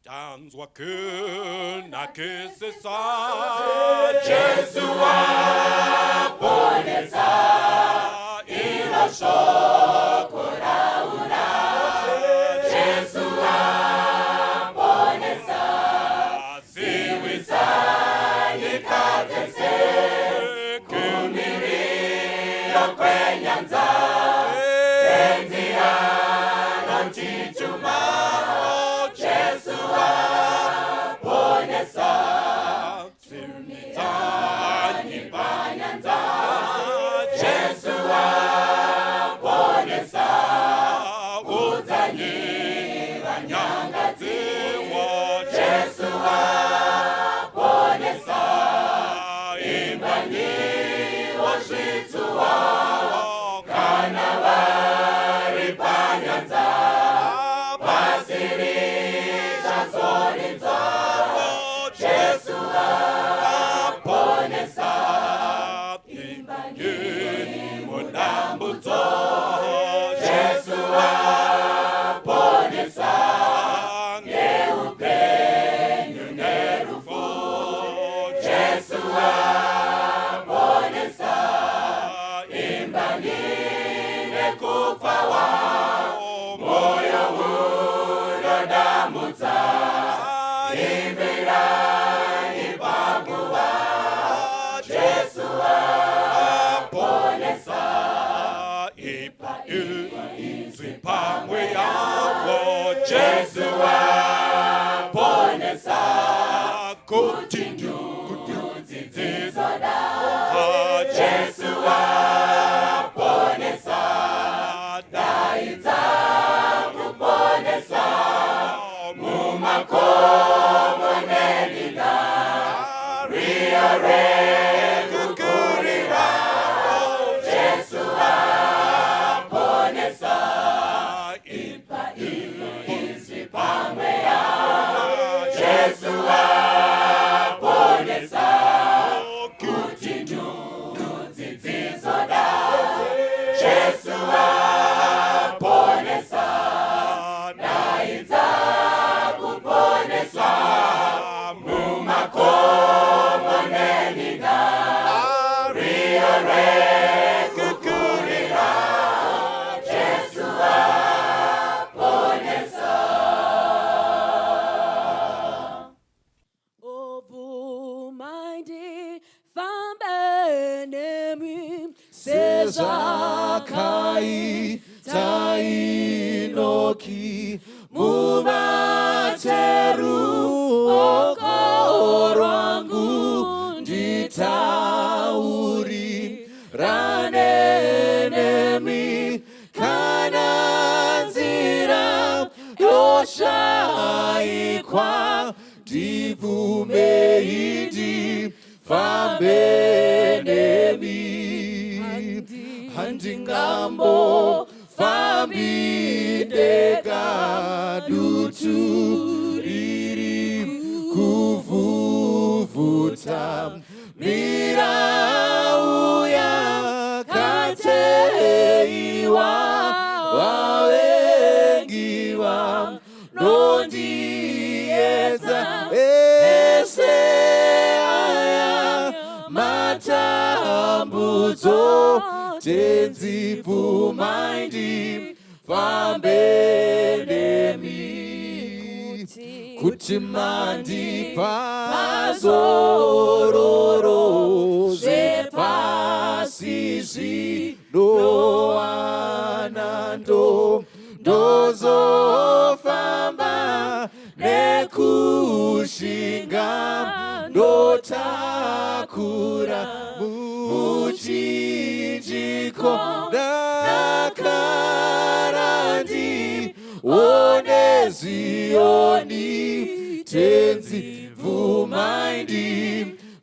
Tanzwa kuna kisisa Jesu aponesa ilo shokora ura Jesu aponesa siwisa nikatese kumiri yokwenyanza tenzia nonchichuma Jesu aponesa simitani panyanza Jesu aponesa uzanyi vanyangaziwa Jesu aponesa imbanyi washitsuwa kana vari panyanza pasiri chasorinza Jesu aponesa imbanyi mudambudzo Jesu aponesa ngeupenyu nerufo Jesu aponesa imbanyi nekufawa moyo unodamudza imbirani panguva Jesu aponesa ipa izwi pamwe yavo Jesu aponesa kuti ndudzi dzizoda Jesu aponesa daidza kuponesa mumakomo nenina riore kukurira Jesu aponesa ipa izwi pamwe yavo Jesu aponesa kuti ndudzi dzizoda Jesu aponesa daidza kuponesa mumakomo nenina riore kukurira Jesu aponesa Ovumaindi fambenemi sezakai tainoki mumateru okorangu nditauri ranenemi kananzira yoshaikwa ndivumeidi fambenemi handingambo fambideka duturiri kuvuvuta mirauya kateiwa wawengiwa nondiedza ese aya matambudzo tenzivumaindi fambenemi kuti mandipa zororo zvepasi zvinowanando ndozofamba nekushinga ndotakura muchinjiko nakarandi one zioni tenzi vumaindi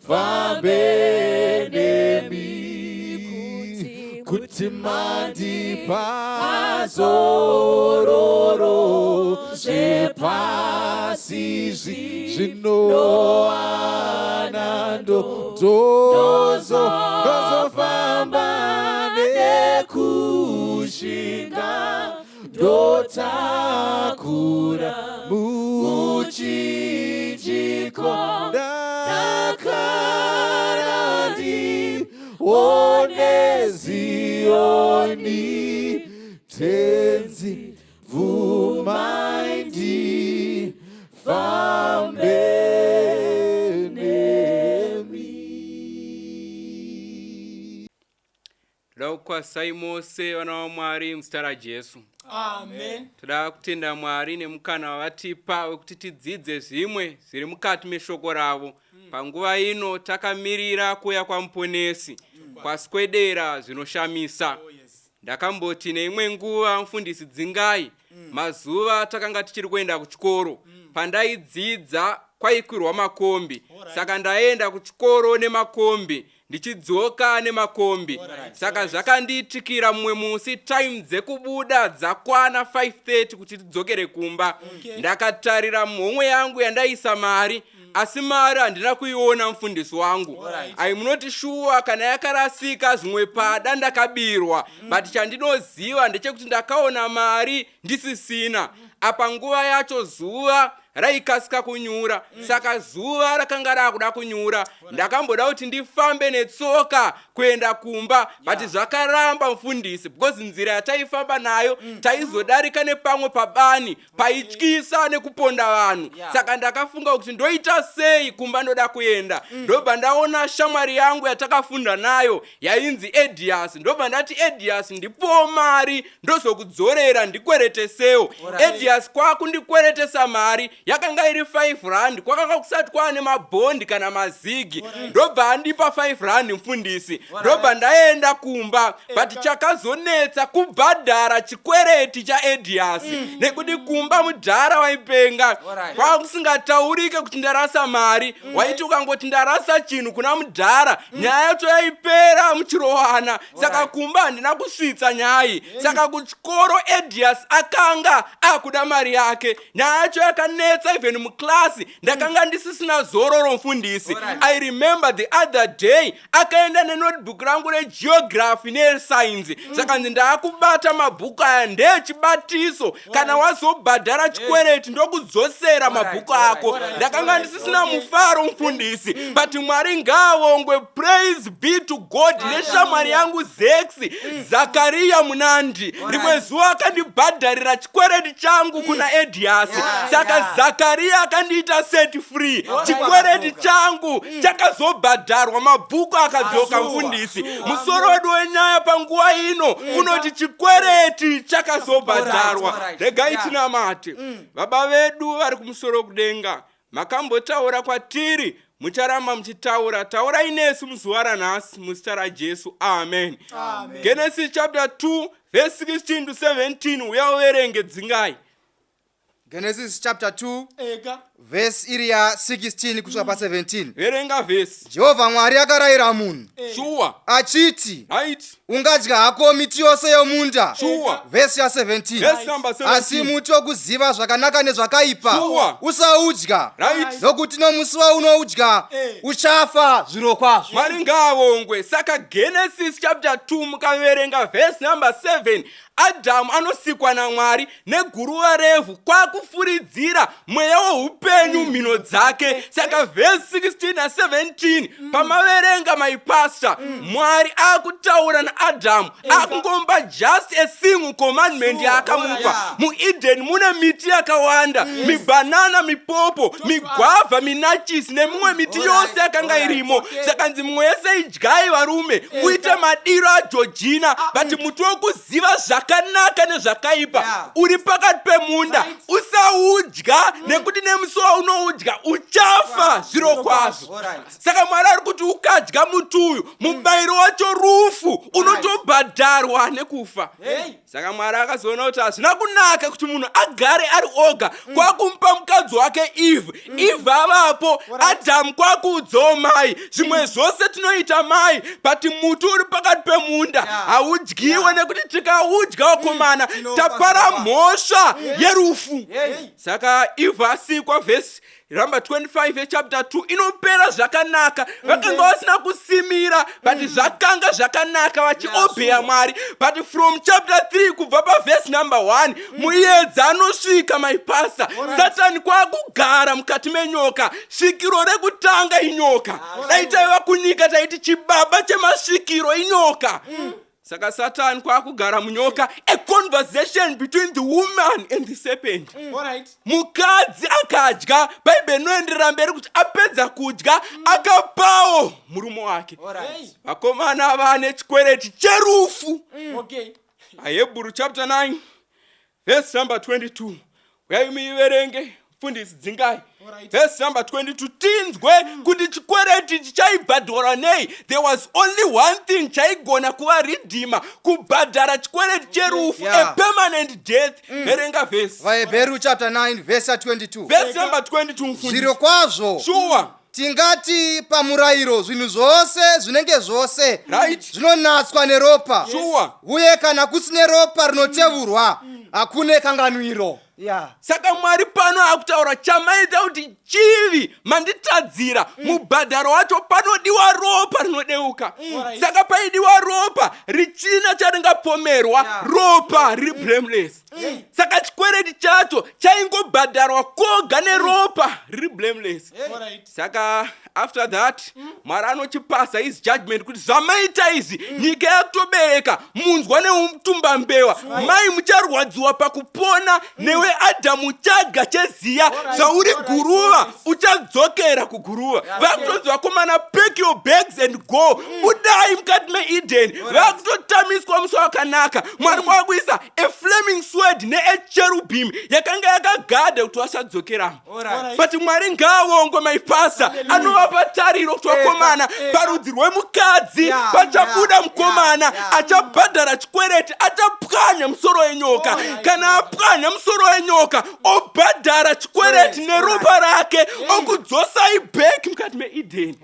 fambenemi kuti mandipa zororo zvepasi zvinowanando ndozofamba nekushinga ndotakura muchi ndakara ndione Zioni, tenzi vhumai ndifambe nemi. Toda kukwasai mose vana vaMwari muzita raJesu. Amen. Toda kutenda Mwari nemukana wavatipa wekuti tidzidze zvimwe zviri mukati meshoko ravo. Panguva ino takamirira kuuya kwaMuponesi, kwaswedera zvinoshamisa. Ndakamboti neimwe nguva mufundisi Dzingai, mazuva takanga tichiri kuenda kuchikoro. Pandaidzidza kwaikwirwa makombi, saka ndaenda kuchikoro nemakombi, ndichidzoka nemakombi. Saka zvakandiitikira mumwe musi time dzekubuda dzakwana 5:30 kuti tidzokere kumba. Ndakatarira muhomwe yangu yandaisa mari, asi mari handina kuiona mufundisi wangu. Munoti shuwa kana yakarasika zvimwe pada ndakabirwa, but chandinoziva ndechekuti ndakaona mari ndisisina. Apa nguva yacho zuva raikasika kunyura, saka zuva rakanga rakuda kunyura. Ndakamboda kuti ndifambe netsoka kuenda kumba, but zvakaramba mufundisi, because nzira yataifamba nayo taizodarika nepamwe pabani paityisa nekuponda vanhu. Saka ndakafunga kuti ndoita sei kumba ndoda kuenda. Ndobva ndaona shamwari yangu yatakafunda nayo yainzi Edias. Ndobva ndati Edias, ndipowo mari ndozokudzorera ndikweretesewo. Edias kwakundikweretesa mari yakanga iri 5 rand, kwakanga kusati kwane mabhondi kana mazigi. Ndobva andipa 5 rand mufundisi. Ndobva ndaenda kumba, but chakazonetsa kubhadhara chikwereti chaEdias. Nekuti kumba mudhara waipenga. Kwakusingataurike kuti ndarasa mari, waiti ukangoti ndarasa chinhu kuna mudhara, nyaya yacho yaipera muchirowana. Saka kumba handina kusvitsa nyai. Saka kuchikoro Edias akanga akuda mari yake. Nyaya yacho yakanetsa even muklasi. Ndakanga ndisisina zororo mufundisi. I remember the other day akaenda nenotebook rangu regeography nescience. Saka ndakubata mabhuku aya ndechibatiso. Kana wazobhadhara chikwereti ndokudzosera mabhuku ako. Ndakanga ndisisina mufaro mufundisi. But Mwari ngaavongwe, praise be to God. Neshamwari yangu Zakaria Munandi, rimwe zuva akandibhadharira chikwereti changu kuna Edias. Saka Zakaria akandiita set free. Chikwereti changu chakazobhadharwa, mabhuku akadzoka mufundisi. Musoro wedu wenyaya panguva ino unoti chikwereti chakazobhadharwa. Regai tinamate. Baba vedu vari kumusoro kudenga, makambotaura kwatiri, mucharamba muchitaura. Taurai nesu muzuva ranhasi muzita raJesu. Amen. Genesis chapter 2 verse 16 to 17. Uya uverenge Dzingai. Genesis chapter 2 verse iri ya 16 kusvika pa 17. Verenga verse. Jehovha Mwari akarayira munhu Sure. achiti, Right. ungadya hako miti yose yomunda. Sure. Verse ya 17. Verse number 17. Asi muti wokuziva zvakanaka nezvakaipa Sure. usaudya. Right. Nokuti nomusi waunoudya uchafa zviro kwazvo. Mwari ngaavongwe. Saka Genesis chapter 2 mukaverenga verse number 7. Adamu anosikwa naMwari neguruva revhu kwakufuridzira mweya weupenyu mhino dzake. Saka verse 16 na 17 pamaverenga maipasta, Mwari akutaura naAdamu akungomba just a single commandment yaakamupa. MuEden mune miti yakawanda, mibanana, mipopo, migwavha, minachisi nemimwe miti yose yakanga irimo. Saka nzimwe yese idyai varume, uite madiro aJojina, but muti wokuziva zvakanaka nezvakaipa uri pakati pemunda usaudya, nekuti nemusi waunoudya uchafa zviro kwazvo. Saka Mwari ari kuti ukadya muti uyu mubayiro wacho rufu, unotobhadharwa nekufa. Saka Mwari akazoona kuti hazvina kunaka kuti munhu agare ari oga. Kwakumupa mukadzi wake Eve. Eve avapo, Adamu kwakuudzawo mai. Zvimwe zvose tinoita mai, but muti uri pakati pemunda haudyiwe, nekuti tikaudya wakomana tapara mhosva yerufu. Saka Eve asikwa vhesi ramba 25 yechapter 2 inopera zvakanaka. Vakanga vasina kusimira but zvakanga zvakanaka vachiobheya Mwari. But from chapter 3 kubva pavhesi number 1 muedza anosvika my pastor. Satani kwakugara mukati menyoka. Svikiro rekutanga inyoka. Daitaiva kunyika taiti chibaba chemasvikiro inyoka. Saka Satan kwakugara munyoka. A conversation between the woman and the serpent. Mukadzi akadya. Bhaibheri inoenderera mberi kuti apedza kudya akapawo murume wake. Vakomana vane chikwereti cherufu. Ahebrew chapter 9 verse number 22. Muiverenge fundisi dzingai. Verse number 22. Tinzwe kuti chikwereti chichaibhadhara nei. There was only one thing chaigona kuva redeemer. Kubhadhara chikwereti cherufu. A permanent death. Verenga verse. Hebrew chapter 9 verse 22. Verse number 22 mfundisi. Zviro kwazvo. Sure. Tingati pamurayiro zvinhu zvose zvinenge zvose zvinonatswa neropa. Sure. Uye kana kusine ropa rinotevurwa hakune kanganwiro. Saka Mwari pano akutaura chamaita kuti chivi manditadzira mubhadharo wacho panodiwa ropa rinodeuka. Saka paidiwa ropa richina charingapomerwa ropa riri blameless. Saka chikwereti chacho chaingobhadharwa koga neropa riri blameless. Saka after that Mwari anochipasa his judgment kuti zvamaita izvi nyika yakutobereka munzwa neumutumba mbeva. Mai mucharwadziwa pakupona newe Adamu chaga cheziya zvauri guruva uchadzokera kuguruva. Vakutonzi vakomana pack your bags and go. Udai mukati meEden. Vakutotamiswa musi wakanaka. Mwari kwakuisa a flaming sword necherubim yakanga yakagadha kuti vasadzokeramo. But Mwari ngaavongwe maipasa anovapa tariro kuti vakomana parudzi rwemukadzi pachabuda mukomana achabhadhara chikwereti achapwanya musoro wenyoka. Kana apwanya musoro wenyoka obhadhara chikwereti neropa rake okudzosai back mukati meEden.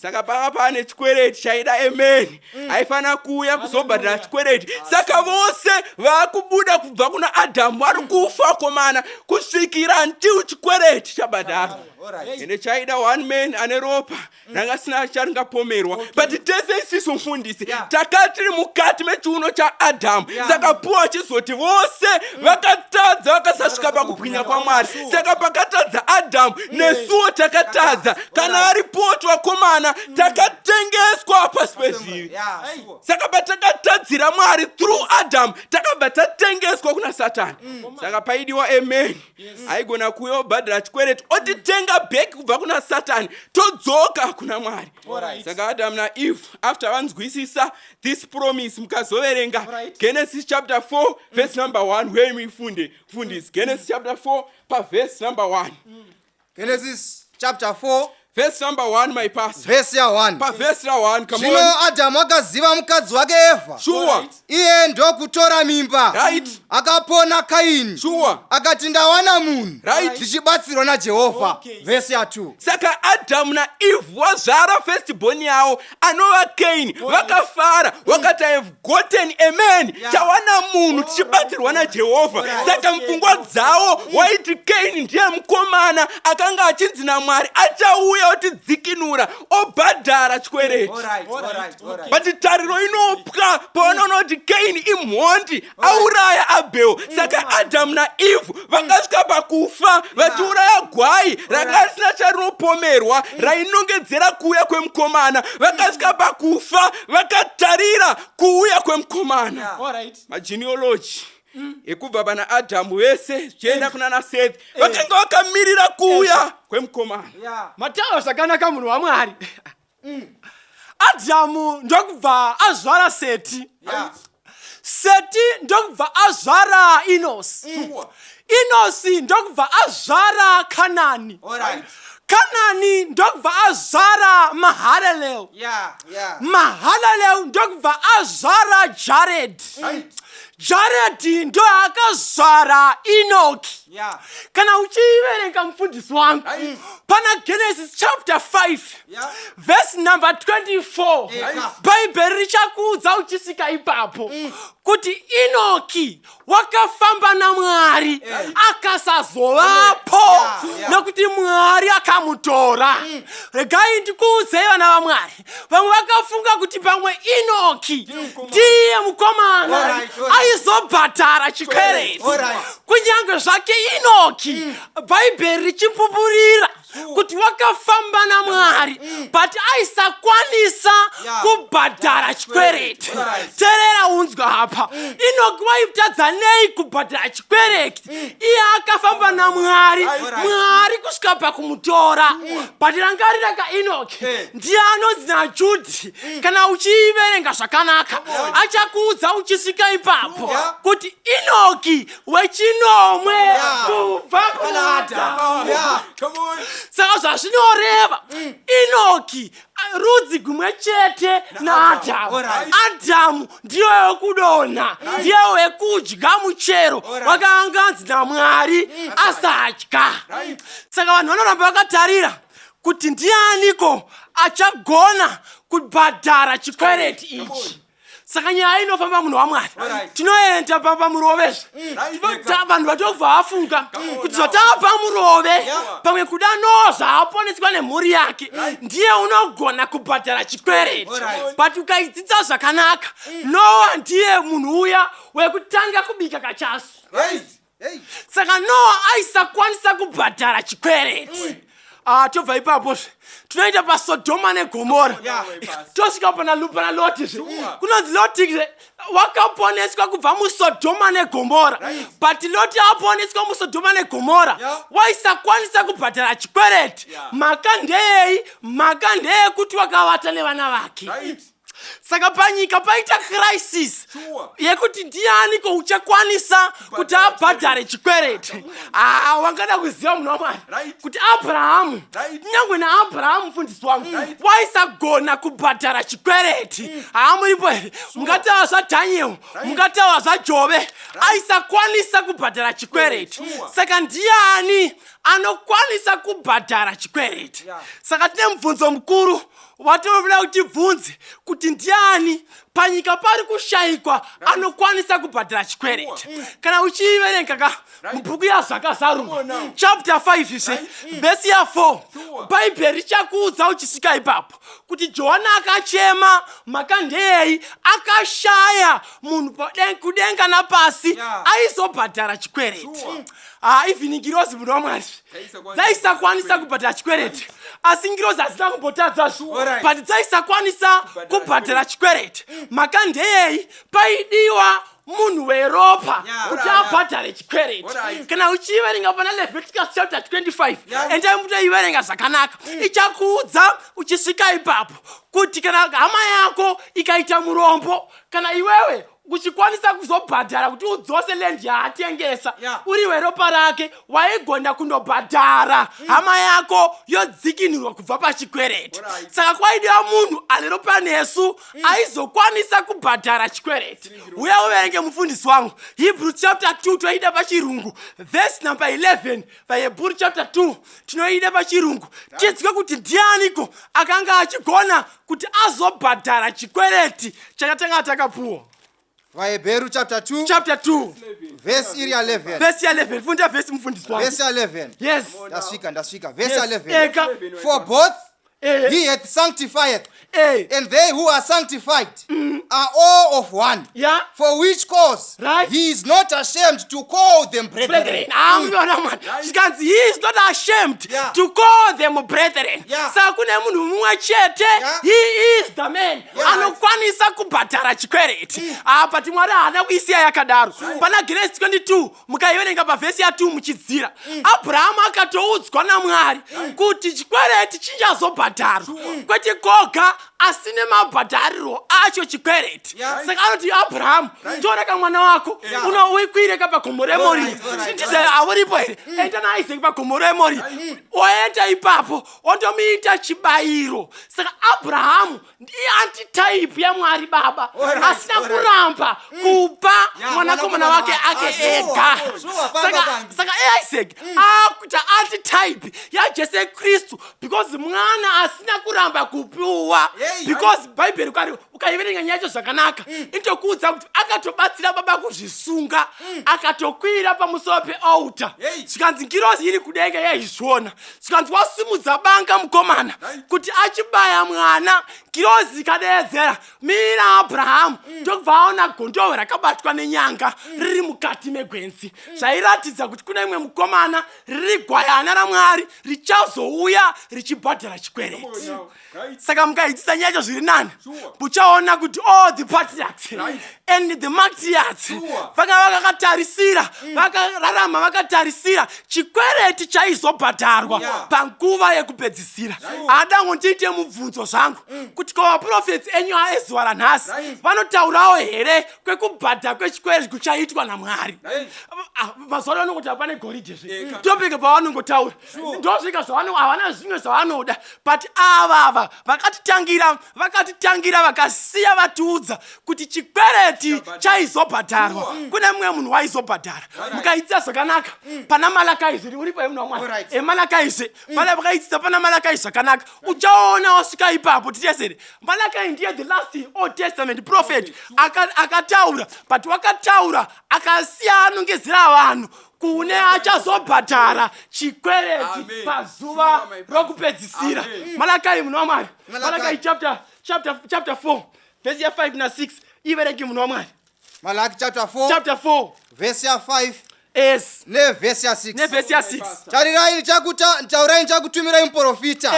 Saka panga pane chikwereti chaida amen. Haifana kuuya kuzobhadhara chikwereti. Saka vose vakubuda kubva kuna Adamu vari kufa komana kusvikira until chikwereti chabhadharwa. Ende chaida one man ane ropa ranga sina charingapomerwa. But tese isiso mfundisi takatiri mukati mechiuno cha Adamu. Saka Paul achizoti vose vakatadza vakasasvika pakubwinya kwaMwari. Saka pakatadza Adamu nesuwo takatadza. Kana ari poto vakomana takatengeswa pasi pezvivi. Saka patakatadzira Mwari through Adamu takabva tatengeswa kuna Satani. Saka paidiwa amen. Haigona kuuya obhadhara chikwereti otitenga back kubva kuna Satani todzoka kuna Mwari. Saka Adamu naEve after vanzwisisa this promise mukazoverenga Genesis chapter 4 verse number 1 where muifunde fundisi. Genesis chapter 4 pa verse number 1. Genesis chapter 4 verse number 1 my pastor. Verse ya 1. Pa verse ya 1 come on. Zvino Adamu akaziva mukadzi wake Eva. Sure. Iye ndokutora mimba. Right. Akapona Kaini. Sure. Akati ndawana munhu. Right. Ndichibatsirwa naJehovha. Verse ya 2. Saka Adamu naEve wazara firstborn yavo anova Kaini. Vakafara vakati I have gotten a man. Tawana munhu tichibatsirwa naJehovha. Saka mupfungwa dzavo waiti Kaini ndiye mukomana akanga achinzi naMwari achauya otidzikinura obhadhara chikwereti. But tariro inopwa pavanoona kuti Kaini imhondi auraya Abel. Saka Adamu naEve vakasvika pakufa vachiuraya gwai ranga risina charinopomerwa rainongedzera kuuya kwemukomana. Vakasvika pakufa vakatarira kuuya kwemukomana. Magenealogy ekubva pana Adamu vese zvichienda kuna naSethi vakanga vakamirira kuuya kwemukomana. Mataura zvakanaka munhu waMwari. Adamu ndokubva azvara Seti. Seti ndokubva azvara Enosi. Enosi ndokubva azvara Kanani. Kanani ndokubva azvara Mahalalel. Mahalalel ndokubva azvara Jared. Jaredi ndo akazvara Enoki. Yeah. Kana uchiverenga mufundisi wangu pana Genesis chapter 5 verse number 24 Bible richakuudza uchisika ipapo kuti Enoki wakafamba naMwari akasazovapo nokuti Mwari akamutora. Regai ndikuudzei vana vaMwari, vamwe vakafunga kuti pamwe Enoki ndiye mukomana aizobhadhara chikwereti. Kunyange zvake Enoki Bible richipupurira kuti wakafamba naMwari but aisakwanisa kubhadhara chikwereti. Terera unzwa hapa, Enoki waitadza nei kubhadhara chikwereti? Iye akafamba naMwari, Mwari kusvika pakumutora. But rangarira kaEnoki ndiye anonzi naJudhi. Kana uchiiverenga zvakanaka achakuudza uchisvika ipapo kuti Enoki wechinomwe kubva kuna Adhamu. Saka zvazvinoreva Enoki rudzi gumwe chete naAdhamu. Adhamu ndiye wekudonha, ndiye wekudya muchero wakaanganzi naMwari asadya. Saka vanhu vanoramba vakatarira kuti ndianiko achagona kubhadhara chikwereti ichi. Saka nyaya inofamba munhu waMwari. Tinoenda pamurovezve. Vanhu vatobva vafunga kuti zvatava pamurove pamwe kuda Noa zvaaponeswa nemhuri yake ndiye unogona kubhadhara chikwereti. But ukaidzidza zvakanaka, Noa ndiye munhu uya wekutanga kubika kachasu. Saka Noa aisakwanisa kubhadhara chikwereti. Tobva ipapo tunoenda paSodoma neGomora. Tosvika pana Loti. Kunonzi Loti wakaponeswa kubva muSodoma neGomora. But Loti aponeswa muSodoma neGomora waisakwanisa kubhadhara chikwereti. Mhaka ndeye kuti wakavata nevana vake. Saka panyika paita crisis yekuti ndianiko uchakwanisa kuti abhadhare chikwereti. Wangada kuziva munhu waMwari kuti Abrahamu, nyangwe naAbrahamu mufundisi wangu, waisagona kubhadhara chikwereti. Muripo here, mungataura zvaDhaniel, mungataura zvaJove, aisakwanisa kubhadhara chikwereti. Saka ndiani anokwanisa kubhadhara chikwereti? Saka tine mubvunzo mukuru watoda kuti tibvunze kuti ndiani panyika pari kushayikwa anokwanisa kubhadhara chikwereti. Kana uchiiverenga mubhuku yaZakazarurwa chapter 5 verse 4 Bible richakuudza uchisvika ipapo kuti Johana akachema mhaka ndeyei akashaya munhu kudenga napasi aizobhadhara chikwereti. Even ngirozi munhu waMwari dzaisakwanisa kubhadhara chikwereti, asi ngirozi hadzina kumbotadzazvo but dzaisakwanisa kubhadhara chikwereti. Mhaka ndeyei paidiwa munhu weropa kuti abhadhare chikwereti. Kana uchiiverenga pana Leviticus chapter 25 endai mutoiverenga zvakanaka, ichakuudza uchisvika ipapo kuti kana hama yako ikaita murombo, kana iwewe uchikwanisa kuzobhadhara kuti udzose lendi yaatengesa uri weropa rake, waigona kundobhadhara hama yako yodzikinurwa kubva pachikwereti. Saka kwaidiwa munhu ane ropa nesu aizokwanisa kubhadhara chikwereti. Uya uverenge mufundisi wangu Hebrews chapter 2 toida pachirungu verse number 11. PaHebrews chapter 2 tinoida pachirungu tidzike kuti ndianiko akanga achigona kuti azobhadhara chikwereti chakatanga takapuwa. Hebrews chapter 2 verse 11. Verse 11. Funda verse mufundisi wangu. Verse 11. Yes. Ndasvika. Verse 11. For both he hath sanctified, and they who are sanctified are all of one. For which cause he is not ashamed to call them brethren. He is not ashamed to call them brethren. Saka kune munhu mumwe chete, he is the man anokwanisa kubhadhara chikwereti. But Mwari haana kuisiya yakadaro. Pana Genesis 22 mukaiverenga pavhesi ya2 muchidzira, Abrahamu akatoudzwa naMwari kuti chikwereti chichazobhadhara aizobhadharwa kwete koga asine mabhadhariro acho Chikwereti. Saka anoti Abraham, tora kamwana wako uikwire pagomo reMoria. Sindize awuripo here, enda naIsaac pagomo reMoria. Oenda ipapo ondomuita chibayiro. Saka Abraham ndiye antitype yaMwari Baba, asina kuramba kupa mwanakomana wake ake ega. Saka Isaac akuita antitype yaJesu Kristu, because mwana asina kuramba kupiwa. Because Bible ukaiverenga nyacho zvakanaka inokuudza kuti akatobatsira baba kuzvisunga, akatokwira pamusoro pealtar. Zvikanzi ngirozi iri kudenga yaizviona, zvikanzi wasimudza banga mukomana kuti achibaya mwana, ngirozi ikadeedzera mira Abrahamu, ndokubva aona gondobwe rakabatwa nenyanga riri mukati megwenzi, zvairatidza kuti kuna imwe mukomana riri gwayana raMwari richazouya richibhadhara Chikwereti. Saka mukaidzisa nyacho zviri nani, muchaona kuti all the patriarchs and the matriarchs vakanga vakatarisira, vakararama vakatarisira Chikwereti chaizobhadharwa panguva yekupedzisira. Adango ndiite mubvunzo zvangu kuti ko vaprofeti enyu aezuva ranhasi vanotaurawo here kwekubhadha kwechikwereti kuchaitwa naMwari? Mazuva ano kuti hapane goridhe topike pavanongotaura ndosvika havana zvimwe zvavanoda, but ava vakatitangira vakasiya vatiudza kuti Chikwereti chaizobhadharwa. Kune mumwe munhu waizobhadhara. Mukaitsa zvakanaka pana Malakai zviri uripo emunhu waMwari Malakai pana vakaitsa pana Malakai zvakanaka uchaona wasvika ipapo titesere. Malakai ndiye the last Old Testament prophet akataura, but wakataura akasiya anongezera vanhu kune achazobhadhara Chikwereti pazuva rokupedzisira. Malakai munhu waMwari, Malakai chapter 4 verse ya 5 na 6 iverenge munhu waMwari. Malachi chapter 4 verse ya 5 ne verse ya 6. Tarirai nitaurai chakutumirai muprofita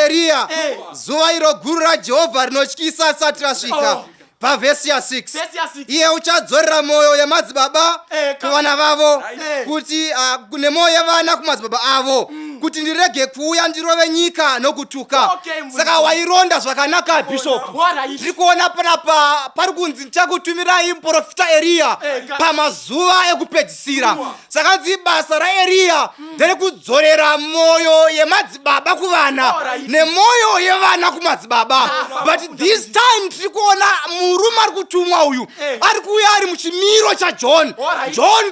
Elia, zuva iro guru raJehovha rinotyisa risati rasvika. Pavesi ya 6 iye uchadzorera mwoyo yamadzibaba kuvana vavo, kuti kune mwoyo yavana kumadzibaba avo, kuti ndirege kuuya ndirove nyika nokutuka. Saka waironda zvakanaka Bishop. Ndiri kuona panapa pari kunzi ndichakutumirai muprofita Elia pamazuva ekupedzisira. Saka nzi basa raElia nderekudzorera mwoyo yemadzibaba kuvana nemwoyo yevana kumadzibaba. But this time tiri kuona murume ari kutumwa uyu ari kuuya ari muchimiro chaJohn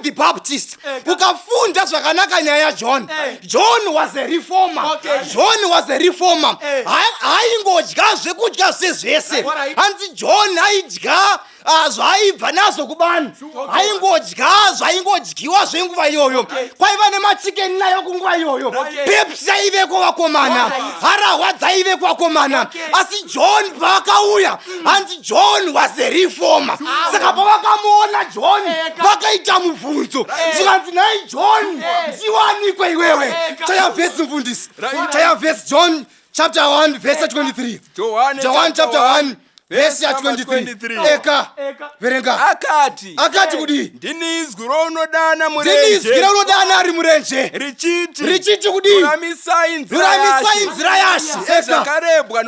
the Baptist. Ukafunda zvakanaka nyaya yaJohn, John was a reformer. John was a reformer. Haingodya zvekudya zvese. Hanzi John aidya zvaibva nazvo kubani, haingodya zvaingodyiwa zvenguva iyoyo. Kwaiva nemachicken nayo kunguva iyoyo, Pepsi yaiveko vakomana, harahwa dzaiveko vakomana. Asi John pavakauya, hanzi John was a reformer. Saka pavakamuona John vakaita mubvunzo, zvikanzi nai John ndiwanikwe iwewe. Chaya vhesi mufundisi, chaya vhesi John chapter 1 verse 23. John chapter 1 verse 23. Eka verenga. Akati kudi ndinizwi rounodana ari murenje richiti kudi uramisai nzira yaShe sezvakarebwa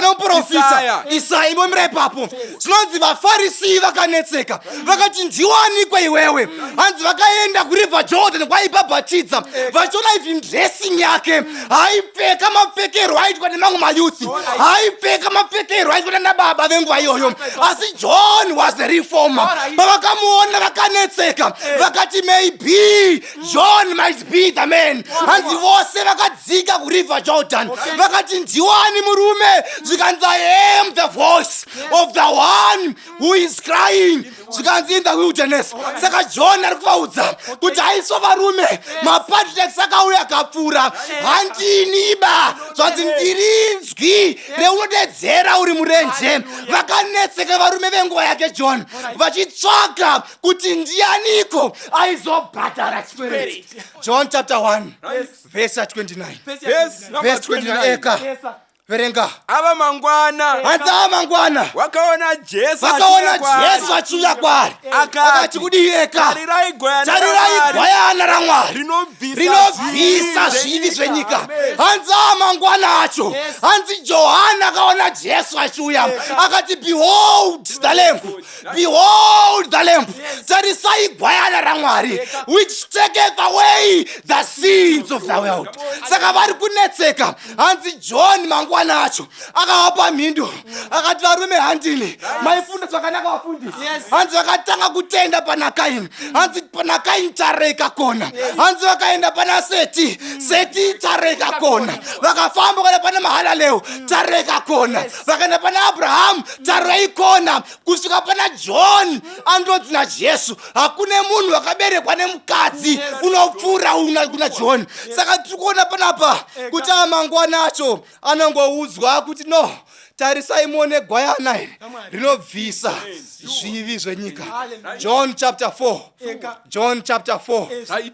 nomuprofita Isaya. Imomirai ipapo. Zvinonzi vaFarisi vakanetseka vakati ndiwanikwe iwewe. Hanzi vakaenda kuriver Jordan kwaibhabhatidza vachiona even dressing yake haipfeka mapfekero aitwa nemamwe mayuthi, haipfeka mapfekero aitwa nababa venguva iyoyo. Asi John was a reformer. Pavakamuona vakanetseka vakati maybe John might be the man. Hanzi vose vakadzika kuriver Jordan vakati ndiwani murume. Zvikanzi I am the voice of the one who is crying, zvikanzi in the wilderness. Saka John ari kuvaudza kuti aiso varume mapatriarchs akauya akapfuura, handiniba zvanzi ndirinzwi reunodedzera uri murenje. Vakanetseka varume venguva yake John vachitsvaka kuti ndianiko aizobhadhara Chikwereti. John chapter 1 verse 29. Verse 29. Eka verenga ava mangwana hanzi ava mangwana wakaona Jesu achiuya kwaari akati kudiyeka tarirai gwayana raMwari rinovhisa zvivi zvenyika. Hanzi ava mangwana acho, hanzi Johana akaona Jesu achiuya akati behold the lamb, behold the lamb, tarisai gwayana raMwari which taketh away the sins of the world. Saka vari kunetseka. Hanzi John mangwana acho akavapa mhindu akati varume handini maifunda zvakanaka vafundisi. Hanzi vakatanga kutenda pana Kaini, hanzi pana Kaini tareka kona. Hanzi vakaenda pana Seti tareka kona. Vakafamba kana pana Mahalaleo tareka kona. Vakaenda pana Abraham tarei kona. Kusvika pana John andodzi naJesu hakune munhu wakaberekwa nemukadzi unopfuura kuna John. Saka tiri kuona panapa kuti amangwana acho anongoudzwa kuti no, tarisai muone gwayana rinovhisa zvivi zvenyika. John chapter 4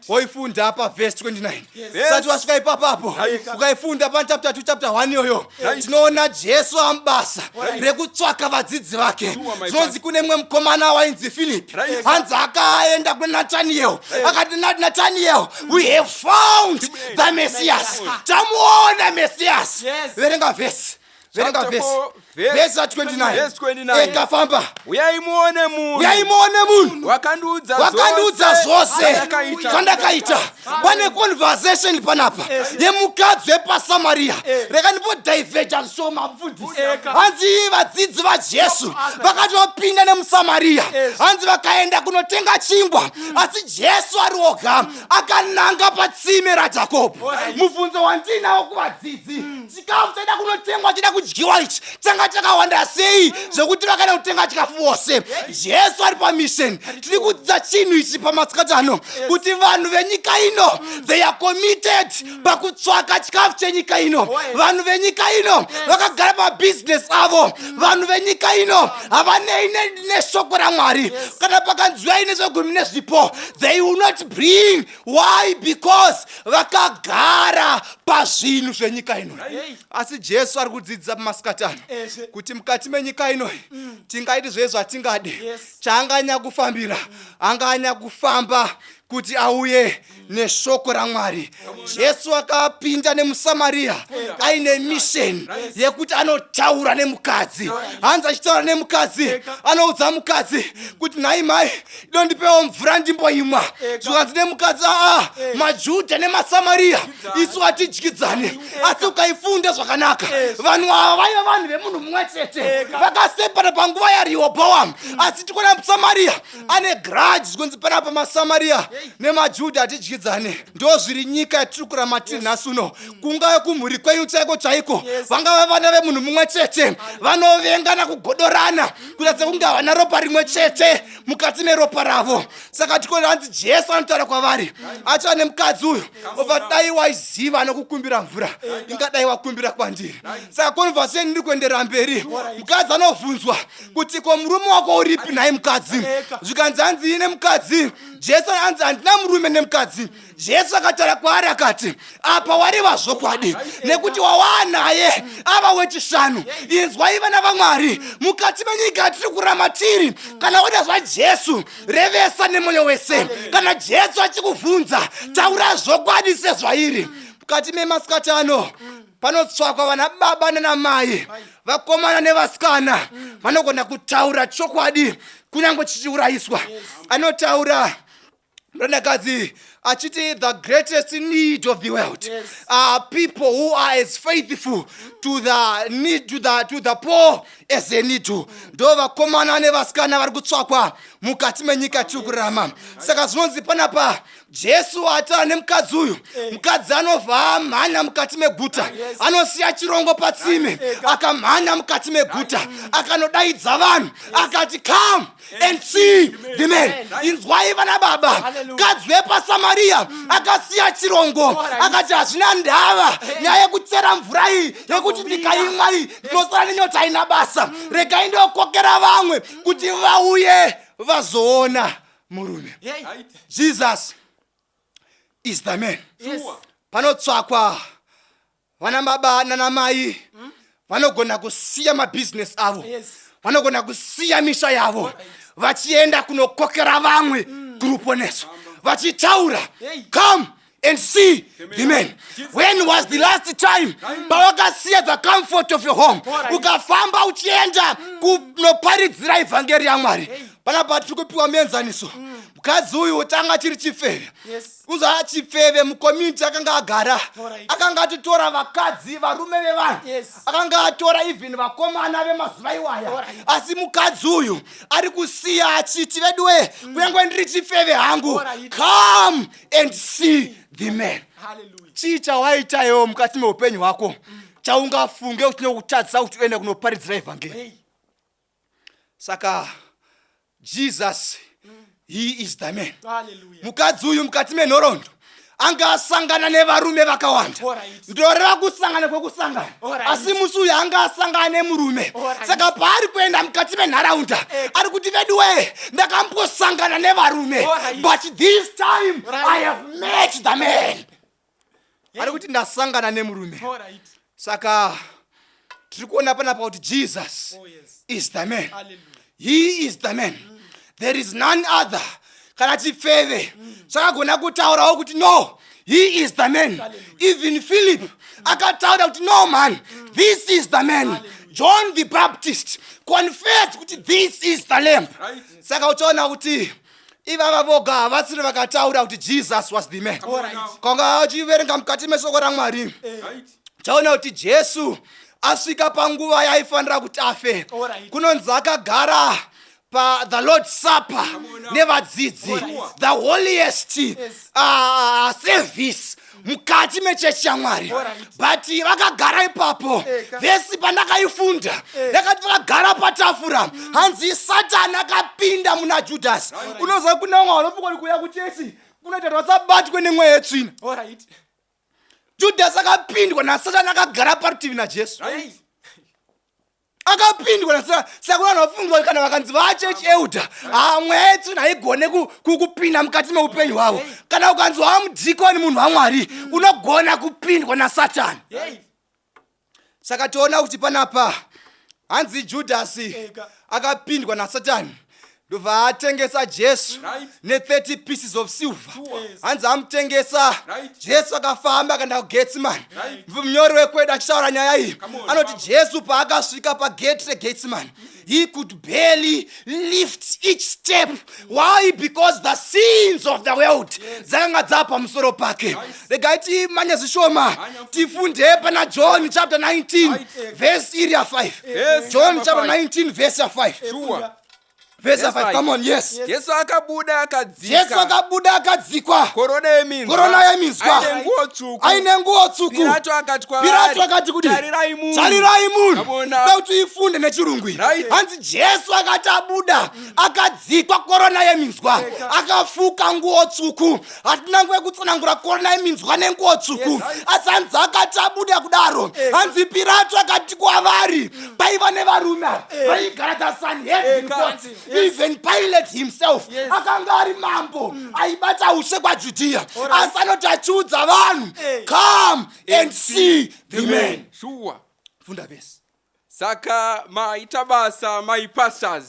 woifunda apa verse 29. Sati wasvika ipapapo ukaifunda pa chapter 2 chapter 1 yoyo tinoona Jesu ambasa rekutsvaka vadzidzi vake. Zvinonzi kune mwe mukomana wainzi Philip, hanzi akaenda kuNathaniel akati Nathaniel, we have found the Messiah. Tamuona Messias. Verenga verse verse 29. Ekafamba uyai muone munhu wakandiudza zvose zvandakaita. Pane conversation panapa yemukadzi wepaSamaria. Reka ndipodivheja zvishoma mufundisi. Hanzi vadzidzi vaJesu vakatopinda nemuSamaria, hanzi vakaenda kunotenga chingwa, asi Jesu ari oga akananga patsime raJakobho. Mubvunzo wandinawo kuvadzidzi, chikafu chaida kunotengwa chida kudyiwa ichi changa chakawanda sei zvekuti vakaenda kutenga chikafu vose? Jesu ari pamission. Tiri kudzidza chinhu ichi pamasikati ano kuti vanhu venyika ino they are committed pakutsvaka chikafu chenyika ino. Vanhu venyika ino vakagara pabusiness avo. Vanhu venyika ino havanei neshoko raMwari. Kana pakanzwai nezvegumi nezvipo they will not bring. Why? Because vakagara pazvinhu zvenyika ino. Asi Jesu ari kudzidzisa pamasikati ano kuti mukati menyika ino tingaiti zvezvo atingade. Chaanganya kufambira anganya kufamba kuti auye neshoko raMwari. Jesu akapinda nemuSamaria aine mission yekuti anotaura nemukadzi. Hanzi achitaura nemukadzi anoudza mukadzi kuti nhai mai dondipewo mvura ndimboimwa. Zvikanzi nemukadzi maJudha nemaSamaria isu atidyidzane. Asi ukaifunda zvakanaka vanhu ava vaiva vanhu vemunhu mumwe chete vakasepara panguva yaRehoboam. Asi tikona muSamaria ane grudge kunzi panapa maSamaria nemaJudha atidyidzane. Ndo zviri nyika yatiri kuramatiri nhasi uno. Kungave kumhuri kwenyu chaiko vangava vana vemunhu mumwe chete vanovengana kugodorana kuratidza kunge havana ropa rimwe chete mukati meropa ravo. Saka tikona hanzi Jesu anotaura kwavari acha nemukadzi uyu obva dai waiziva anokukumbira mvura ingadai wakumbira kwandiri. Saka conversation iri kuendera mberi. Mukadzi anovhunzwa kuti ko murume wako uripi nhai mukadzi? Zvikanzi hanzi ine mukadzi. Jesu hanzi handina murume nemukadzi. Jesu akataura kwaari akati apa wareva zvokwadi nekuti wawanaye ava wechishanu. Inzwai vana vaMwari mukati menyika yatiri kuramatiri. Kana wada zvaJesu revesa nemwoyo wese. Kana Jesu achikubvunza taura zvokwadi sezvairi. Mukati memasikati ano panotsvakwa vana baba nanamai, vakomana nevasikana vanogona kutaura chokwadi kunyange chichiurayiswa. Anotaura murandakadzi achiti the greatest need of the world are people who are as faithful to the need to the poor as they need to. Ndo vakomana nevasikana vari kutsvakwa mukati menyika tiri kurarama. Saka zvinonzi panapa Jesu ataura nemukadzi uyu. Mukadzi anobva amhanya mukati meguta, anosiya chirongo patsime akamhanya mukati meguta akanodaidza vanhu akati come and see the man. Inzwai vana baba, mukadzi wepaSamaria akasiya chirongo akati hazvina ndava nyaya yekutsera mvura iyi yekuti ndikaimwa iyi ndinosara nenyota ina basa. Regai ndokokera vamwe kuti vauye vazoona murume. Jesus is the man. Panotsvakwa vana baba nanamai vanogona kusiya mabusiness avo, vanogona kusiya misha yavo, vachienda kunokokera vamwe group oneso, vachitaura, come and see the man. When was the last time pawakasiya the comfort of your home ukafamba uchienda kunoparidzira evhangeri yaMwari? Panapa tiri kupiwa muenzaniso. Mukadzi uyu tanga chiri chifeve, kuza chifeve mucommunity akanga agara, akanga atitora vakadzi varume vevanhu, akanga atora even vakomana vemazuva iwaya. Asi mukadzi uyu ari kusiya achiti veduwe kunyangwe ndiri chifeve hangu, come and see the man. Chii chawaitayo mukati meupenyu hwako chaungafunge kuti nokutadzisa kuti uende kunoparidzira evhangeri? Saka Jesus, he is the man. Mukadzi uyu mukati menhoroondo anga asangana nevarume vakawanda, ndoreva kusangana kwekusangana, asi musi uyu anga asangana nemurume. Saka paari kuenda mukati menharaunda ari kuti veduwe ndakambosangana nevarume, but this time I have met the man. Ari kuti ndasangana nemurume. Saka tiri kuona panapa kuti Jesus is the man. He is the man. There is none other. Kana chifeve chakagona kutaurawo kuti no, he is the man. Even Philip akataura kuti no man, this is the man. John the Baptist confessed kuti this is the lamb. Saka uchaona kuti ivava voga havasiri vakataura kuti Jesus was the man. Konga uchiverenga mukati mesoko raMwari chaona kuti Jesu asvika panguva yaifanira kuti afe, kunonzi akagara the Lord's Supper nevadzidzi, the holiest service mukati mechechi yaMwari. But vakagara ipapo, vhesi pandakaifunda yakati vakagara patafura, hanzi Satani akapinda muna Judasi. Unoziva kuna vamwe vanopfuka kuuya kuchechi kunoita kuti vasabatwe nemweya yetsvina. Judasi akapindwa naSatani akagara parutivi naJesu. Akapindwa naSatani. Saka kuna vanhu vafunzwa kana vakanzi vachechi euda mweya yetsvina haigone kupinda mukati meupenyu hwavo. Kana ukanzi wamudhikoni munhu waMwari unogona kupindwa naSatani. Saka toona kuti panapa hanzi Judasi akapindwa naSatani ndobva atengesa Jesu ne30 pieces of silver. Hanzi amutengesa Jesu akafamba akaenda kuGetsemani. Munyori wekwedu achitaura nyaya iyi anoti Jesu paakasvika pagate reGetsemani, he could barely lift each step. Why? Because the sins of the world dzakanga dzapa musoro pake. Regai timanye zvishoma tifunde pana John chapter 19 verse 5. John chapter 19 verse 5. Verse 5, come on, yes. Jesu akabuda akadzikwa. Korona yeminzwa. Aine nguo tsvuku. Pilato akati kuti tarirai munhu. Kuti ifunde nechirungu. Hanzi Jesu akati abuda akadzikwa korona yeminzwa. Akafuka nguo tsvuku. Hatina nguva yekutsanangura korona yeminzwa nenguo tsvuku. Asi hanzi akati abuda kudaro, hanzi Pilato akati kwavari paiva nevarume vaigara taSanhedrin court. Even Pilate himself akanga ari mambo aibata ushe kwaJudea, asi anoti achiudza vanhu, come and see the man. Sure. Funda vesi. Saka maita basa maipastors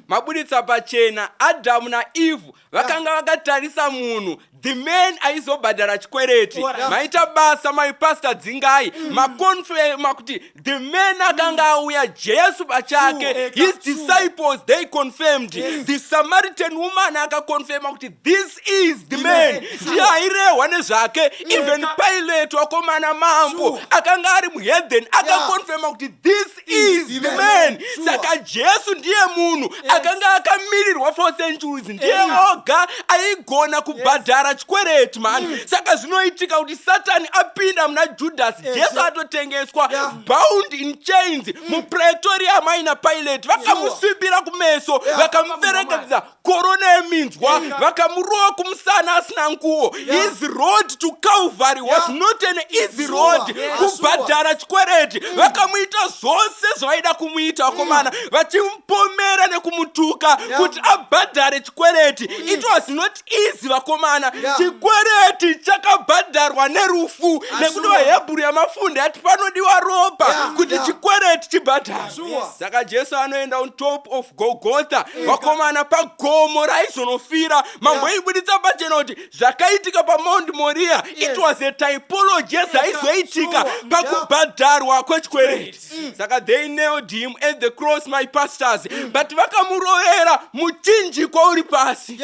mabuditsa pachena Adamu naEve vakanga vakatarisa munhu, the man aizobhadhara chikwereti. Maita basa maipasta dzingai makonfirma kuti the man akanga auya Jesu pachake. His disciples they confirmed. The Samaritan woman akakonfirma kuti this is the man. Ndiye airehwa nezvake. Even Pilate wakomana mambo akanga ari muheaven akakonfirma kuti this is the man. Saka Jesu ndiye munhu akanga akamirirwa for centuries, ndiye oga aigona kubhadhara chikwereti man. Saka zvinoitika kuti Satani apinda muna Judasi, Jesu atotengeswa bound in chains muPraetorium aina Pilate. Vakamusvibira kumeso vakamuperekedza korona yeminzwa, vakamurova kumusana asina nguo. His road to Calvary was not an easy road kubhadhara chikwereti. Vakamuita zvose zvaida kumuita vakomana, vachimupomera nekumutuka kuti abhadhare chikwereti. It was not easy vakomana. chikwereti chakabhadharwa nerufu nekuti vaHebheru yamafunda ati panodiwa ropa kuti chikwereti chibhadharwe. Saka Jesu anoenda on top of Golgotha, vakomana pagomo raizonofira. Mambo ibuditsa pachena kuti zvakaitika paMount Moriah, it was a typology yazaizoitika pakubhadharwa kwechikwereti. Saka they nailed him at the cross, my pastors, but vakamuroera muchinjikwa uri pasi.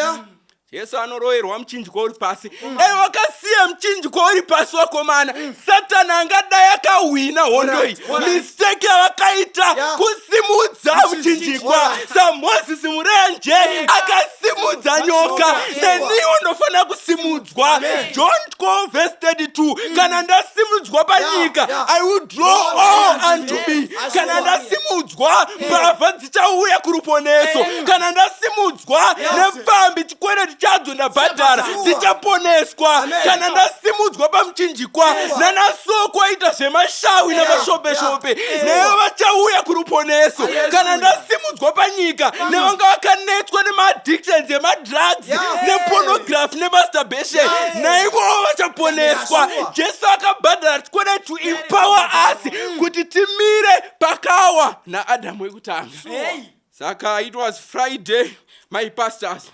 Yesu anoroerwa muchinjikwa uri pasi. Vakasiya muchinjikwa uri pasi vakomana, Satani angadai akahwina hondo iyi. Mistake yavakaita kusimudza muchinjikwa. SaMozisi murenje akasimudza nyoka. Neniwo ndofana kusimudzwa. John 12 verse 32. Kana ndasimudzwa panyika, I will draw all unto me. Kana ndasimudzwa, mbavha dzichauya kuruponeso. Kana ndasimudzwa, nepfambi chikwereti chadzo ndabhadhara dzichaponeswa. Kana ndasimudzwa pamuchinjikwa, nanasoko aita zvemashawi namashopeshope, nevo vachauya kuruponeso. Kana ndasimudzwa panyika, nevanga vakanetswa nemaaddictions emadrugs, nepornography nemasturbation, naivowo vachaponeswa. Jesu akabhadhara chikwereti to empower us kuti timire pakawa naAdamu ekutanga. Saka it was Friday, my pastors.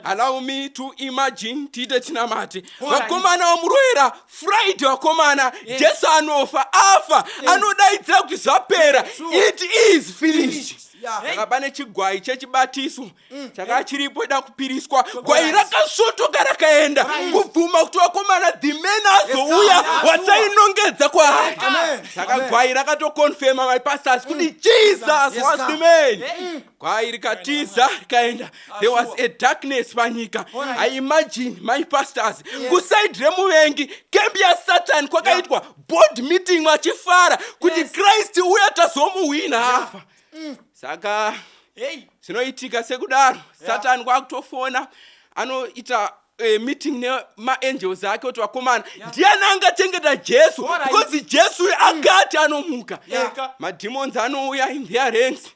Allow me to imagine tite tinamati. Vakomana vamuroera Friday vakomana, Jesu anofa afa, anodaidza kuti zvapera. It is finished. Saka pane chigwai chechibatiso chaka chiripo da kupiriswa. Gwai rakasvotoka rakaenda kubvuma kuti vakomana dhimeni azouya watainongedza kwaari. Saka gwai rakatokonfirma, my pastors, kuti Jesus was the man. Gwai rikatiza rikaenda. There was a darkness panyika. I imagine, my pastors, kuside remuvengi kembi ya Satan kwakaitwa board meeting vachifara kuti Christ uya tazomuwina afa. Saka zvinoitika sekudaro, Satan kwakutofona anoita meeting nemaangels ake kuti vakomana, ndiani angachengeta Jesu, because Jesu akati anomuka. Mademons anouya in their ranks.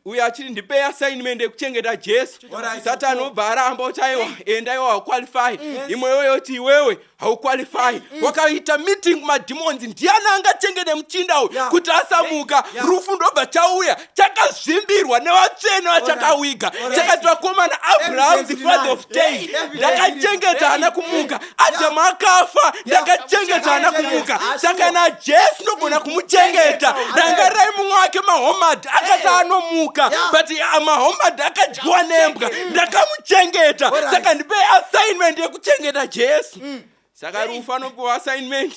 Uya achiri ndipe assignment yekuchengeta Jesu. Satan obva aramba kuti aiwa enda iwe hauqualify, imweyo yoti iwewe hauqualify. Wakaita meeting kumademons, ndiani angachengete muchinda uyu kuti asamuka. Rufu ndobva chauya chakazvimbirwa nevatsvene vachakawiga, chakati vakomana, Abraham the father of faith, ndakachengeta hana kumuka. Adamu akafa, ndakachengeta hana kumuka. Saka naJesu nogona kumuchengeta. Rangarai mumwe wake Mahomed akati anomuka, but Mahomed akadyiwa nembwa, ndakamuchengeta. Saka ndipe assignment yekuchengeta Jesu. Saka Rufu anopiwa assignment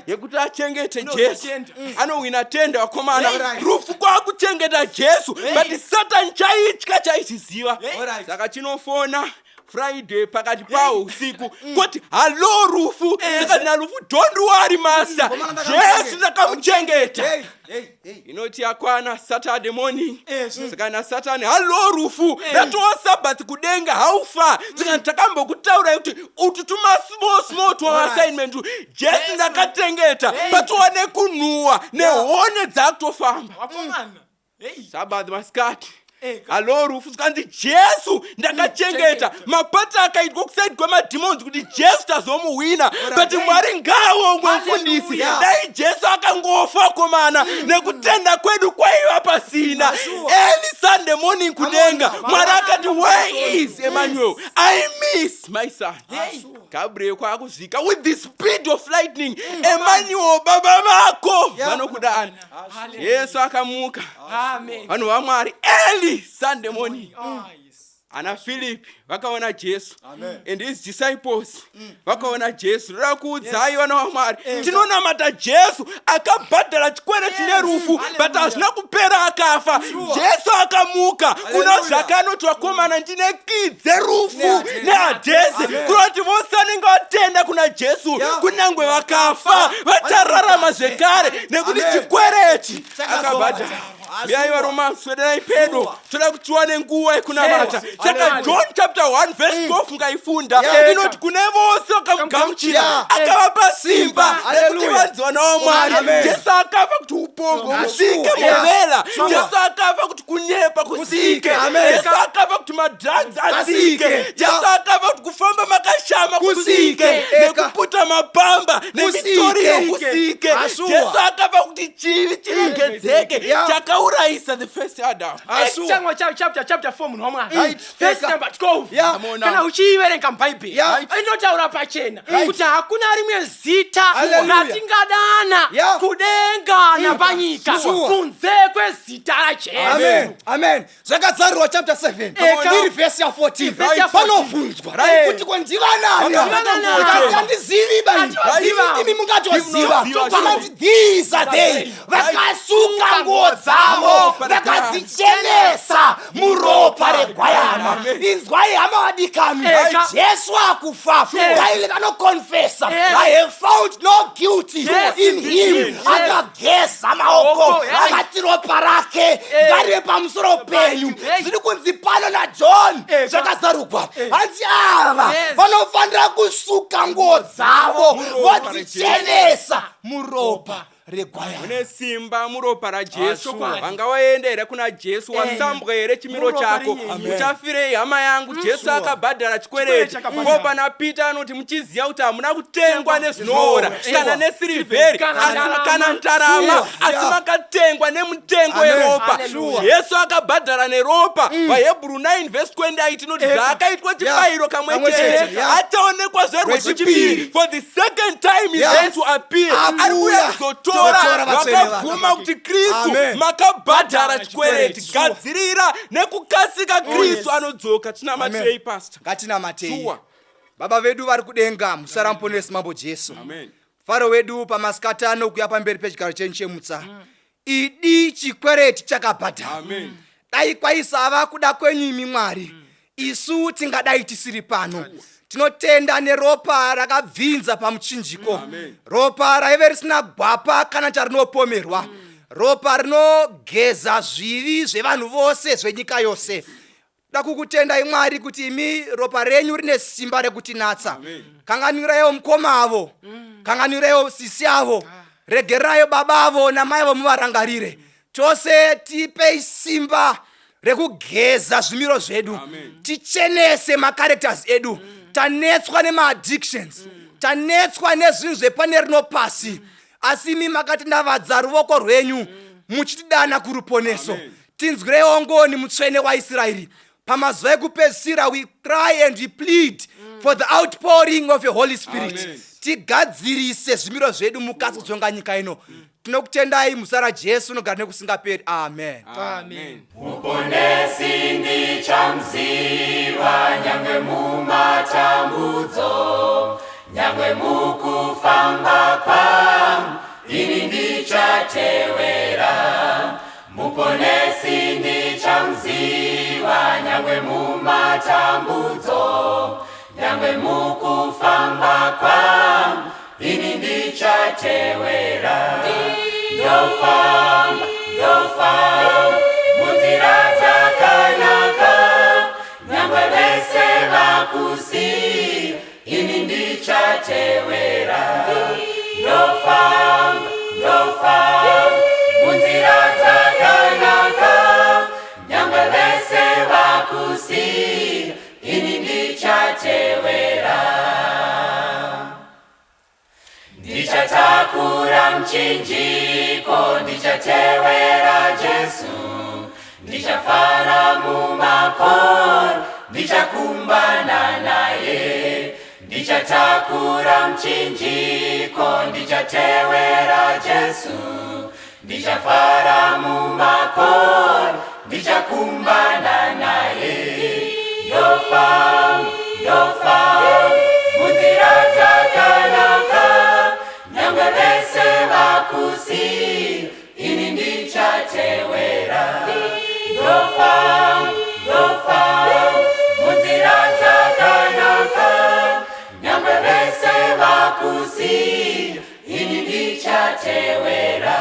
yekuti achengete Jesu, anowina tenda vakomana. Rufu kwakuchengeta Jesu, but Satan chaitya chaichiziva. Saka chinofona Friday pakati pawo usiku kuti hello Rufu. Saka naRufu, don't worry master, Jesu ndakamuchengeta. Inoti yakwana Saturday morning. Saka na Satan, hello Rufu, ndatowa Sabbath kudenga haufa. Saka ndakambokutaura kuti ututuma small to assignment. Jesu ndakatengeta, patowane kunhuwa nehone dzakutofamba. Sabbath maskati. Hello Rufu, skanzi Jesu ndakachengeta. Mapata akaitwa kuside kwemademons kuti Jesu tazomuwina, but Mwari ngawo mufundisi. Dai Jesu akangofa komana, nekutenda kwedu kwaiva pasina. Early Sunday morning kudenga, Mwari akati, where is Emmanuel? I miss my son. Gabriel kwakuzvika with the speed of lightning. Emmanuel baba vako vanokudana. Yesu akamuka. Vanhu vaMwari early Sunday morning. Ana Philip vakaona Jesu, and his disciples vakaona Jesu. Rakuudzai vana vaMwari, tinonamata Jesu akabhadhara chikwereti nerufu, but hazvina kupera akafa. Jesu akamuka. Kuna zvakanoti vakomana, ndine kidze rufu neHadesi, kunoti vose vanenge vatenda kuna Jesu kunyange vakafva vachararama zvekare nekuti chikwereti akabhadhara. miyai varomans swederai pedo toda kuti tiwane nguva yekunamata saka John chapter 1 verse 12 ngaifunda inoti kune vose vakamugamuchira akavapa simba rekuti vanzi vana vaMwari. Jesu akafa kuti upombwe husike muvela. Jesu akafa kuti kunyepa kusike. Jesu akafa kuti madrugs asike. Jesu akafa kuti kufamba makashama kusike, nekuputa mapamba nevictoria kusike. Jesu akafa kuti chivi chirengedzeke chakaurayisa the first Adam. Chapter 4 munhu waMwari verse number 12 kana uchiiverenga mubhaibheri inotaura pachena kuti hakuna rimwe zita ratingadana kudenga napanyika kunze kwezita raJesu. Amen. Zvakadzarurwa chapter 7 iri verse 14 panobvunzwa kuti kondivanani handizivi bani imi mungatoziva pamanzi these are they vakasuka nguo dzavo vakadzichenesa muropa regwayana. Inzwai hama vadikani, Jesu akufa kaile kanokonfesa I have found no guilty in him. Akageza maoko akati ropa rake ngarive pamusoro penyu. Zviri kunzi pano naJohn zvakazarurwa hanzi ava vanofanira kusuka nguo dzavo vodzichenesa muropa regwayana. Mune simba muropa raJesu. Vanga waendera kuna Jesu wasambwa here chimiro chako. Uchafirei hama yangu. Jesu akabhadhara chikwereti. Ko pana Peter anoti muchiziya kuti hamuna kutengwa nezvinora kana nesirivheri kana ndarama asi makatengwa nemutengo weropa. Jesu akabhadhara neropa. VaHebrew 9 verse 28 inoti zvakaitwa chibayiro kamwe chete achaonekwa zverwechipiri. For the second time he is going to appear. Ari kuuya kuzotora vakabvuma kuti Kristu makabhadhara chikwereti. Gadzirira nekukasika Kristu anodzoka. Tinamatirei pastor. Ngatinamatei. Baba vedu vari kudenga, musaramuponesi mambo Jesu. Faro wedu pamasikati ano kuya pamberi pechigaro chenyu chemutsa. Idi chikwereti chakabhadhara. Dai kwaisava kuda kwenyu imi Mwari, isu tingadai tisiri pano. Tinotenda neropa rakabvinza pamuchinjiko. Ropa raive risina gwapa kana charinopomerwa. Ropa rinogeza zvivi zvevanhu vose zvenyika yose. Da kukutendai Mwari kuti imi ropa renyu rine simba rekutinatsa. Kanganwirai mukoma avo, kanganwirai sisi avo, regerai baba avo namai avo muvarangarire. Chose tipei simba rekugeza zvimiro zvedu. Tichenese macharacters edu. Tanetswa nema-addictions, tanetswa nezvinhu zvepane rino pasi, asi imi makatindavadza ruoko rwenyu muchitidana kuruponeso. Tinzwireiwo ngoni mutsvene waIsraeri. Pamazuva ekupedzisira we cry and we plead for the outpouring of your Holy Spirit. Tigadzirise zvimiro zvedu mukati kudzonga nyika ino. Tinokutendai muzita raJesu nogara nekusingaperi. Amen. Muponesi ndichamziva nyangwe mumatambudzo, nyangwe mukufamba kwangu ini ndichatevera. Muponesi ndichamziva nyangwe mumatambudzo, nyangwe mukufamba kwangu ini ndichatevera. Ndofamba munzira dzakanaka, nyangwe vese vakusiya ini ndichatevera. Ndofamba munzira dzakanaka, nyangwe vese vakusiya ini ndichatevera. Ndichatakura mchinjiko, ndichatevera Jesu. Ndichafara mumakono, ndichakumbana naye. Ndichatakura mchinjiko, ndichatevera Jesu. Ndichafara mumakono, ndichakumbana naye. Ndofamba munzira dzakanaka, nyangwe vese vakusiya ini ndichatevera. Ndofamba munzira dzakanaka, nyangwe vese vakusiya ini ndichatevera.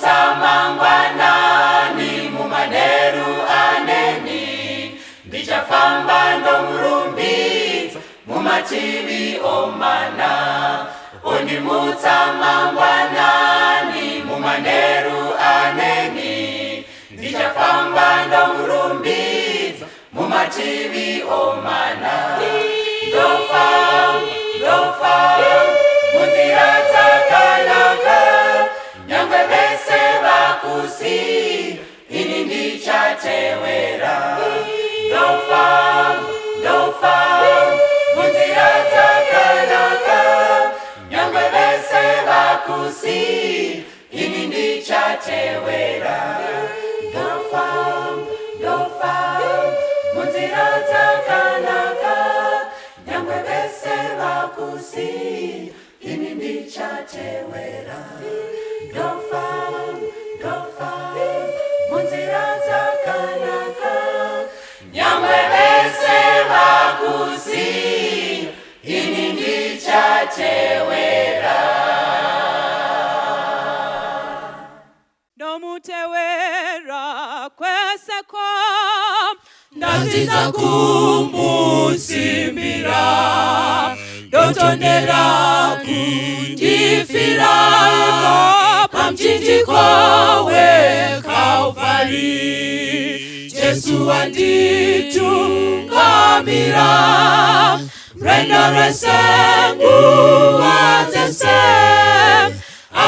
mangwanani mumaneru aneni ndichafamba ndomurumbidza mumativi omana ondimutsa mangwanani mumaneru aneni ndichafamba ndomurumbidza mumativi omana ndofa munzira dzakanaka nyangwe vese vakusiya ini ndichatevera ndofa munzira dzakanaka nyangwe vese vakusiya ini ndichatevera ndofa munzira dzakanaka nyangwe vese vakusiya ini ndichatevera ndofa munzira dzakanaka nyangwe vese vakusiya ini ndichatevera ndomutevera kweseko ndatiza kumusimbira ndotondera kundifira pamchinjiko weKalvari Jesu wanditungamira rwendo rwese nguva dzese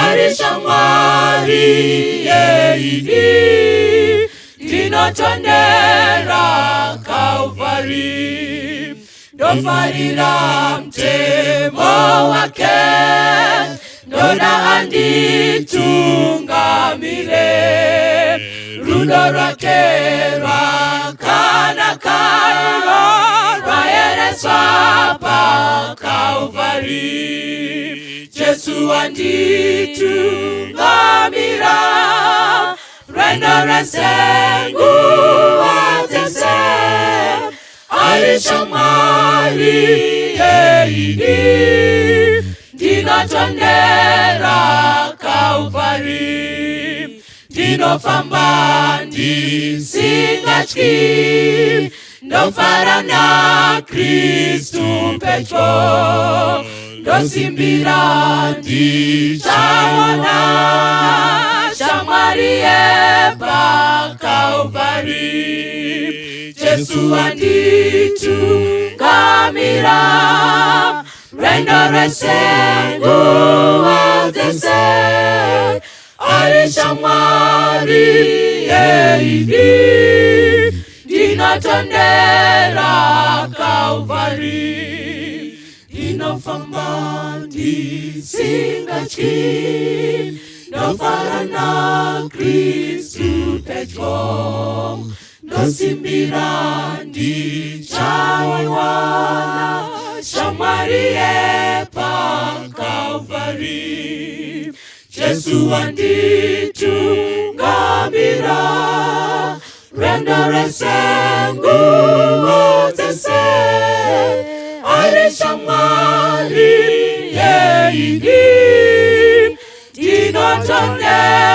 ari shamwari yeini ndinotondera Kalvari ndofarira mtemo wake ndoda anditungamire rudo rwake rwakanaka rwaereswa paKalvari Jesu anditungamira rwendo rwese nguva dzese ari shamwari yeini ndinotondera Kalvari ndinofamba ndisingatyi ndofara naKristu pedyo ndosimbira ndichaona shamwari yepaKalvari Jesu anditungamira rwendo rwese nguva dzese ari shamwari yeini ndinotondera Kalvari ndinofamba ndisingatyi ndofara naKristu pedyo ndosimbira ndichaona shamwari yepaKalvari Jesu anditungamira rwendo rwese nguva dzese ari shamwari yeini ndinotondera